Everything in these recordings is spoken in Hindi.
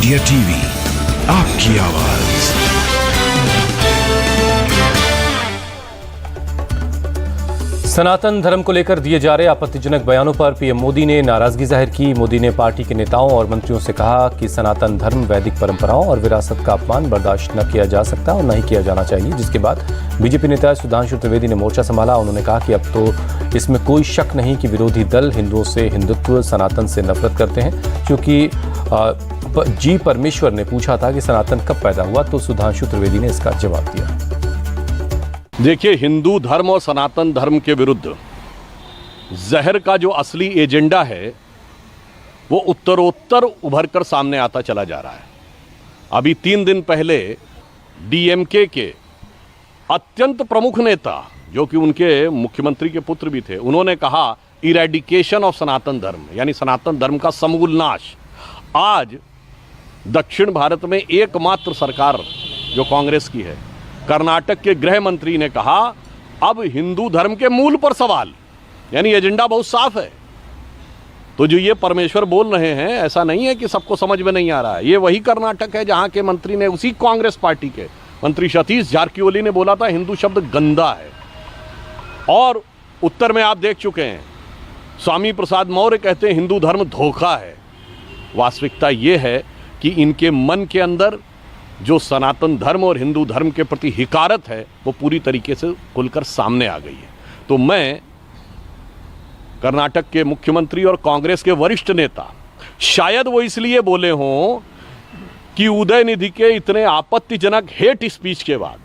इंडिया टीवी, आपकी आवाज। सनातन धर्म को लेकर दिए जा रहे आपत्तिजनक बयानों पर पीएम मोदी ने नाराजगी जाहिर की। मोदी ने पार्टी के नेताओं और मंत्रियों से कहा कि सनातन धर्म वैदिक परंपराओं और विरासत का अपमान बर्दाश्त न किया जा सकता और न ही किया जाना चाहिए। जिसके बाद बीजेपी नेता सुधांशु त्रिवेदी ने मोर्चा संभाला। उन्होंने कहा कि अब तो इसमें कोई शक नहीं कि विरोधी दल हिंदुओं से हिंदुत्व, सनातन से नफरत करते हैं। क्योंकि जी परमेश्वर ने पूछा था कि सनातन कब पैदा हुआ, तो सुधांशु त्रिवेदी ने इसका जवाब दिया। देखिए, हिंदू धर्म और सनातन धर्म के विरुद्ध जहर का जो असली एजेंडा है वो उत्तरोत्तर उभर कर सामने आता चला जा रहा है। अभी 3 दिन पहले डीएमके के अत्यंत प्रमुख नेता, जो कि उनके मुख्यमंत्री के पुत्र भी थे, उन्होंने कहा इरेडिकेशन ऑफ सनातन धर्म, यानी सनातन धर्म का समूल नाश। आज दक्षिण भारत में एकमात्र सरकार जो कांग्रेस की है, कर्नाटक के गृह मंत्री ने कहा अब हिंदू धर्म के मूल पर सवाल, यानी एजेंडा बहुत साफ है। तो जो ये परमेश्वर बोल रहे हैं, ऐसा नहीं है कि सबको समझ में नहीं आ रहा है। ये वही कर्नाटक है जहां के मंत्री ने, उसी कांग्रेस पार्टी के मंत्री सतीश जारकिहोली ने बोला था हिंदू शब्द गंदा है। और उत्तर में आप देख चुके हैं, स्वामी प्रसाद मौर्य कहते हैं हिंदू धर्म धोखा है। वास्तविकता ये है कि इनके मन के अंदर जो सनातन धर्म और हिंदू धर्म के प्रति हिकारत है वो पूरी तरीके से खुलकर सामने आ गई है। तो मैं कर्नाटक के मुख्यमंत्री और कांग्रेस के वरिष्ठ नेता, शायद वो इसलिए बोले हों कि उदयनिधि के इतने आपत्तिजनक हेट स्पीच के बाद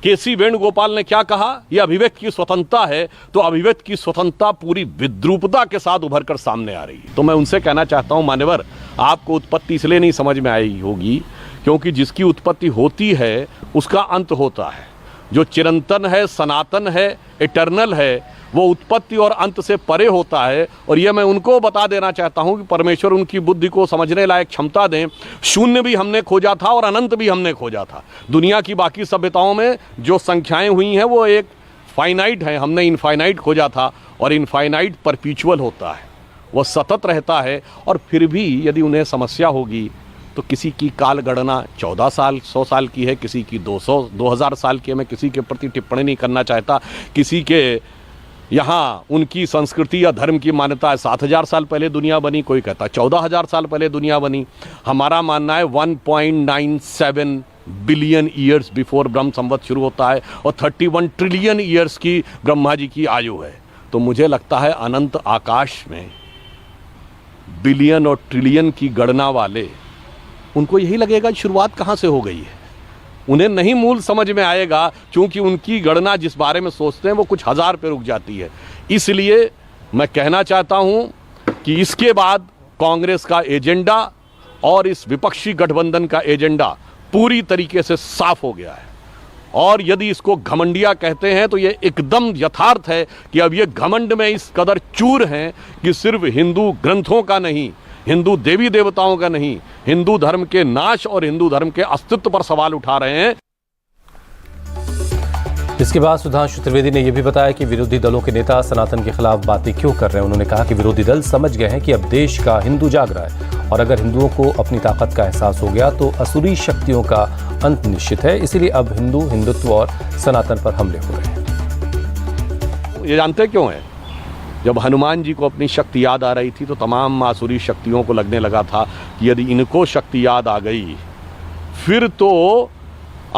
केसी वेणुगोपाल ने क्या कहा, यह अभिव्यक्ति की स्वतंत्रता है, तो अभिव्यक्ति की स्वतंत्रता पूरी विद्रूपता के साथ उभर कर सामने आ रही है। तो मैं उनसे कहना चाहता हूं, मान्यवर, आपको उत्पत्ति इसलिए नहीं समझ में आई होगी क्योंकि जिसकी उत्पत्ति होती है उसका अंत होता है। जो चिरंतन है, सनातन है, इटर्नल है, वो उत्पत्ति और अंत से परे होता है। और ये मैं उनको बता देना चाहता हूं कि परमेश्वर उनकी बुद्धि को समझने लायक क्षमता दें। शून्य भी हमने खोजा था और अनंत भी हमने खोजा था। दुनिया की बाकी सभ्यताओं में जो संख्याएं हुई हैं वो एक फाइनाइट है, हमने इनफाइनाइट खोजा था। और इनफाइनाइट परपीचुअल होता है, वह सतत रहता है। और फिर भी यदि उन्हें समस्या होगी तो किसी की काल गणना 14 साल 100 साल की है, किसी की 2000 साल की है। मैं किसी के प्रति टिप्पणी नहीं करना चाहता। किसी के यहाँ उनकी संस्कृति या धर्म की मान्यता है 7000 साल पहले दुनिया बनी, कोई कहता 14000 साल पहले दुनिया बनी। हमारा मानना है 1.97 बिलियन ईयर्स बिफोर ब्रह्म संवत शुरू होता है और 31 ट्रिलियन ईयर्स की ब्रह्मा जी की आयु है। तो मुझे लगता है अनंत आकाश में बिलियन और ट्रिलियन की गणना वाले, उनको यही लगेगा शुरुआत कहाँ से हो गई है। उन्हें नहीं मूल समझ में आएगा क्योंकि उनकी गणना जिस बारे में सोचते हैं वो कुछ हजार पे रुक जाती है। इसलिए मैं कहना चाहता हूं कि इसके बाद कांग्रेस का एजेंडा और इस विपक्षी गठबंधन का एजेंडा पूरी तरीके से साफ हो गया है। और यदि इसको घमंडिया कहते हैं तो ये एकदम यथार्थ है कि अब ये घमंड में इस कदर चूर हैं कि सिर्फ हिंदू ग्रंथों का नहीं, हिंदू देवी देवताओं का नहीं, हिंदू धर्म के नाश और हिंदू धर्म के अस्तित्व पर सवाल उठा रहे हैं। इसके बाद सुधांशु त्रिवेदी ने यह भी बताया कि विरोधी दलों के नेता सनातन के खिलाफ बातें क्यों कर रहे हैं। उन्होंने कहा कि विरोधी दल समझ गए हैं कि अब देश का हिंदू जाग रहा है और अगर हिंदुओं को अपनी ताकत का एहसास हो गया तो असुरी शक्तियों का अंत निश्चित है। इसीलिए अब हिंदुत्व और सनातन पर हमले हो रहे हैं। ये जानते क्यों है? जब हनुमान जी को अपनी शक्ति याद आ रही थी तो तमाम आसुरी शक्तियों को लगने लगा था कि यदि इनको शक्ति याद आ गई फिर तो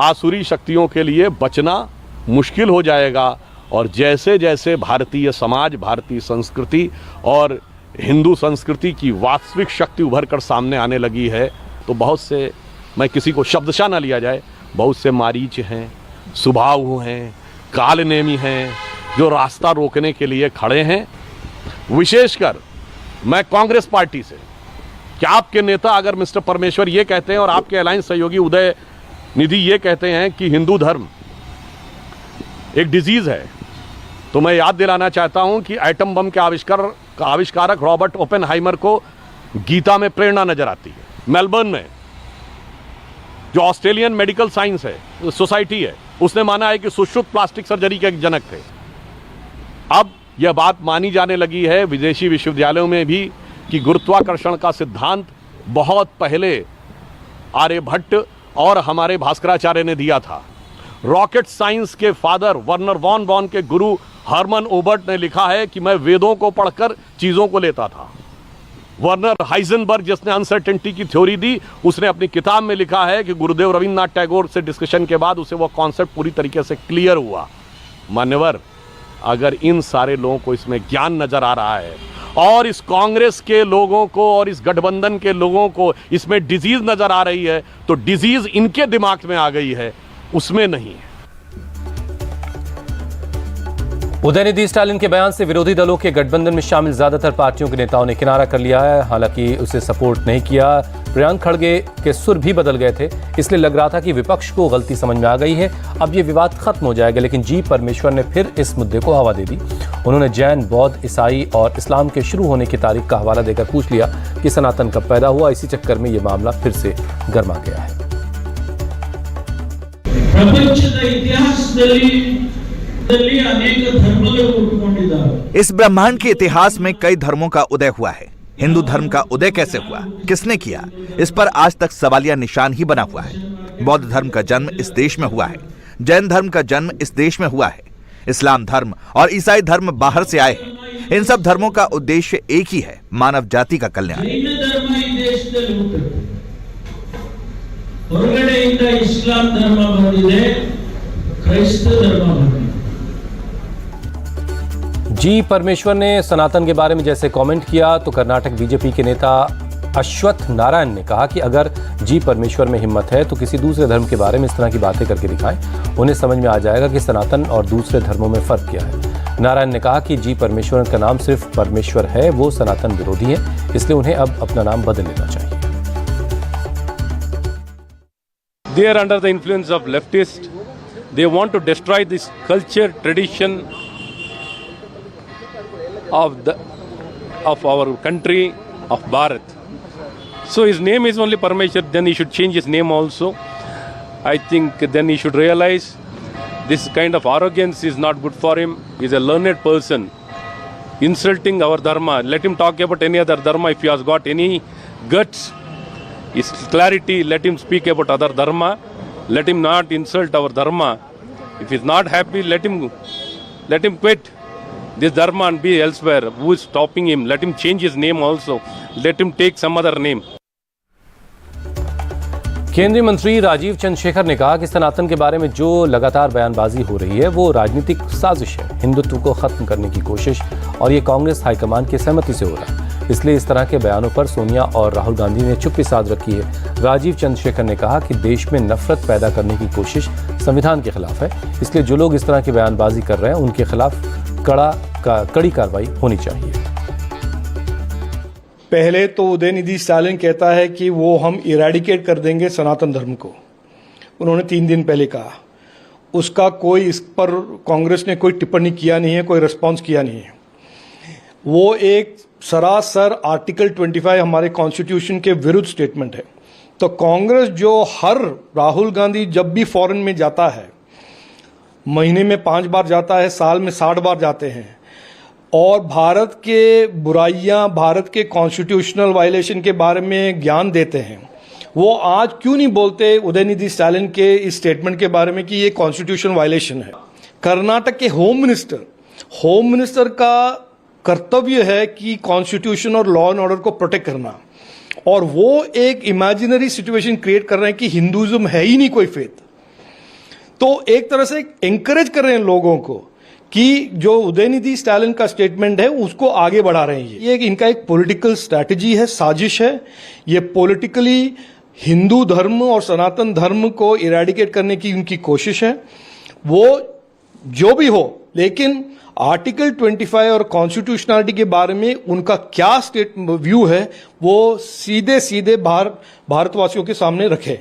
आसुरी शक्तियों के लिए बचना मुश्किल हो जाएगा। और जैसे जैसे भारतीय समाज, भारतीय संस्कृति और हिंदू संस्कृति की वास्तविक शक्ति उभर कर सामने आने लगी है तो बहुत से, मैं किसी को शब्दशः न लिया जाए, बहुत से मारीच हैं, सुबाहु हैं, कालनेमी हैं जो रास्ता रोकने के लिए खड़े हैं। विशेषकर मैं कांग्रेस पार्टी से, कि आपके नेता अगर मिस्टर परमेश्वर ये कहते हैं और आपके अलायंस सहयोगी उदय निधि ये कहते हैं कि हिंदू धर्म एक डिजीज है, तो मैं याद दिलाना चाहता हूं कि एटम बम के आविष्कारक रॉबर्ट ओपेनहाइमर को गीता में प्रेरणा नजर आती है। मेलबर्न में जो ऑस्ट्रेलियन मेडिकल साइंस है, सोसाइटी है, उसने माना है कि सुश्रुत प्लास्टिक सर्जरी के एक जनक थे। अब यह बात मानी जाने लगी है विदेशी विश्वविद्यालयों में भी कि गुरुत्वाकर्षण का सिद्धांत बहुत पहले आर्यभट्ट और हमारे भास्कराचार्य ने दिया था। रॉकेट साइंस के फादर वर्नर वॉन बॉर्न के गुरु हर्मन ओबर्ट ने लिखा है कि मैं वेदों को पढ़कर चीज़ों को लेता था। वर्नर हाइजेनबर्ग जिसने अनसर्टेनिटी की थ्योरी दी, उसने अपनी किताब में लिखा है कि गुरुदेव रविन्द्रनाथ टैगोर से डिस्कशन के बाद उसे वो कॉन्सेप्ट पूरी तरीके से क्लियर हुआ। मान्यवर, अगर इन सारे लोगों को इसमें ज्ञान नजर आ रहा है और इस कांग्रेस के लोगों को और इस गठबंधन के लोगों को इसमें डिजीज नजर आ रही है, तो डिजीज इनके दिमाग में आ गई है, उसमें नहीं है। उदयनिधि स्टालिन के बयान से विरोधी दलों के गठबंधन में शामिल ज्यादातर पार्टियों के नेताओं ने किनारा कर लिया है। हालांकि उसे सपोर्ट नहीं किया। प्रियंक खड़गे के सुर भी बदल गए थे, इसलिए लग रहा था कि विपक्ष को गलती समझ में आ गई है, अब ये विवाद खत्म हो जाएगा। लेकिन जी परमेश्वर ने फिर इस मुद्दे को हवा दे दी। उन्होंने जैन, बौद्ध, ईसाई और इस्लाम के शुरू होने की तारीख का हवाला देकर पूछ लिया कि सनातन कब पैदा हुआ। इसी चक्कर में ये मामला फिर से गर्मा गया है। इस ब्रह्मांड के इतिहास में कई धर्मों का उदय हुआ है। हिंदू धर्म का उदय कैसे हुआ, किसने किया, इस पर आज तक सवालिया निशान ही बना हुआ है। बौद्ध धर्म का जन्म इस देश में हुआ है, जैन धर्म का जन्म इस देश में हुआ है, इस्लाम धर्म और ईसाई धर्म बाहर से आए हैं। इन सब धर्मों का उद्देश्य एक ही है, मानव जाति का कल्याण। इस्लाम धर्म जी परमेश्वर ने सनातन के बारे में जैसे कमेंट किया, तो कर्नाटक बीजेपी के नेता अश्वत्थ नारायण ने कहा कि अगर जी परमेश्वर में हिम्मत है तो किसी दूसरे धर्म के बारे में इस तरह की बातें करके दिखाएं, उन्हें समझ में आ जाएगा कि सनातन और दूसरे धर्मों में फर्क क्या है। नारायण ने कहा कि जी परमेश्वर का नाम सिर्फ परमेश्वर है, वो सनातन विरोधी है, इसलिए उन्हें अब अपना नाम बदल लेना चाहिए। They are under the influence of leftists. They want to destroy this culture, tradition of our country, of Bharat. So his name is only Parameshwar, then he should change his name also. I think then he should realize this kind of arrogance is not good for him. He is a learned person. Insulting our dharma. Let him talk about any other dharma if he has got any guts. His clarity, let him speak about other dharma. Let him not insult our dharma. If he's not happy, let him quit this dharma and be elsewhere. Who is stopping him? Let him change his name also. Let him take some other name. केंद्रीय मंत्री राजीव चंद्रशेखर ने कहा कि सनातन के बारे में जो लगातार बयानबाजी हो रही है वो राजनीतिक साजिश है, हिंदुत्व को खत्म करने की कोशिश, और ये कांग्रेस हाईकमान की सहमति से हो रहा है। इसलिए इस तरह के बयानों पर सोनिया और राहुल गांधी ने चुप्पी साध रखी है। राजीव चंद्रशेखर ने कहा कि देश में नफरत पैदा करने की कोशिश संविधान के खिलाफ है, इसलिए जो लोग इस तरह की बयानबाजी कर रहे हैं उनके खिलाफ कड़ी कार्रवाई होनी चाहिए। पहले तो उदयनिधि स्टालिन कहता है कि वो हम इरेडिकेट कर देंगे सनातन धर्म को, उन्होंने 3 दिन पहले कहा। उसका कोई इस पर कांग्रेस ने कोई टिप्पणी किया नहीं है, कोई रिस्पांस किया नहीं है। वो एक सरासर आर्टिकल 25 हमारे कॉन्स्टिट्यूशन के विरुद्ध स्टेटमेंट है। तो कांग्रेस जो हर राहुल गांधी जब भी फॉरेन में जाता है, महीने में 5 बार जाता है, साल में 60 बार जाते हैं, और भारत के बुराइयां, भारत के कॉन्स्टिट्यूशनल वायलेशन के बारे में ज्ञान देते हैं, वो आज क्यों नहीं बोलते उदयनिधि स्टालिन के इस स्टेटमेंट के बारे में कि ये कॉन्स्टिट्यूशन वायलेशन है। कर्नाटक के होम मिनिस्टर का कर्तव्य है कि कॉन्स्टिट्यूशन और लॉ एंड ऑर्डर को प्रोटेक्ट करना, और वो एक इमेजिनरी सिचुएशन क्रिएट कर रहे हैं कि हिंदुइज्म है ही नहीं कोई फेथ। तो एक तरह से एंकरेज कर रहे हैं लोगों को कि जो उदयनिधि स्टालिन का स्टेटमेंट है उसको आगे बढ़ा रहे हैं। ये इनका एक पॉलिटिकल स्ट्रैटेजी है, साजिश है। ये पॉलिटिकली हिंदू धर्म और सनातन धर्म को इरेडिकेट करने की उनकी कोशिश है। वो जो भी हो, लेकिन आर्टिकल 25 और कॉन्स्टिट्यूशनलिटी के बारे में उनका क्या व्यू है वो सीधे भारतवासियों के सामने रखे।